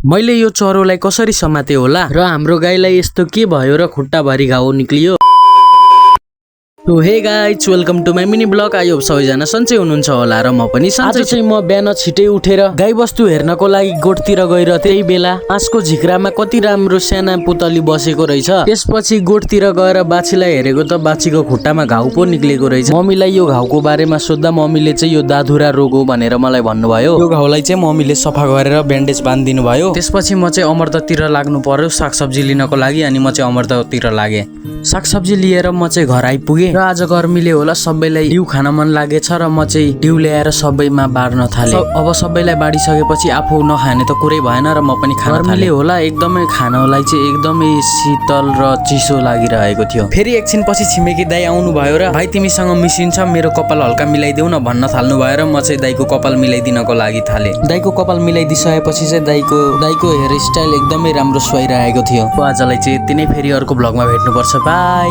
मैले यो चरोलाई कसरी समाते होला र हाम्रो गाईलाई यस्तो के भयो र खुट्टाभरि घाउ निक्लियो। तो hey guys, welcome to my mini blog. आयो सबैजना सन्चै हुनुहुन्छ होला र म पनि सन्चै छु। म बिहान छिटै उठेर गाई बस्तु हेर्नको लागि गोठतिर गएर त्यही बेला आँसको झिक्रामा कति राम्रो साना पुतली बसेको रहेछ। त्यसपछि गोठतिर गएर बाछीलाई हेरेको त बाछीको खुट्टामा घाउ पो निक्लेको रहेछ। मम्मीलाई यो घाउको बारेमा सोद्धा मम्मीले चाहिँ यो दादुरा रोग हो भनेर मलाई भन्नुभयो। यो घाउलाई चाहिँ मम्मीले सफा गरेर ब्यान्डेज बान्दिनु भयो। त्यसपछि म चाहिँ अमृततिर लाग्नु पर्यो सागसब्जी लिनको लागि। अनि म चाहिँ अमृततिर लागे। सागसब्जी लिएर म चाहिँ घर आइपुगे र आज गर्मीले होला सबैलाई डिउ खान मन लागेछ र म चाहिँ डिउ ल्याएर सबैमा बाड्न थाले। अब सबैलाई बाडिसकेपछि आफू नखाने त कुरै भएन र म पनि खान थाले। होला एकदमै खानलाई चाहिँ एकदमै शीतल र चिसो लागिरहेको थियो। फेरि एकछिन पछि छिमेकी दाइ आउनु भयो र भाइ तिमीसँग मिसिन्छ मेरो कपाल हल्का मिलाइदेऊ न भन्न थाल्नु भयो र म चाहिँ दाइको कपाल मिलाइदिनको लागि थाले। दाइको कपाल मिलाइदिसकेपछि चाहिँ दाइको हेयर स्टाइल एकदमै राम्रो सुहाइरहेको थियो। आजलाई चाहिँ यति नै, फेरि अर्को भ्लगमा भेट्नुपर्छ। बाई।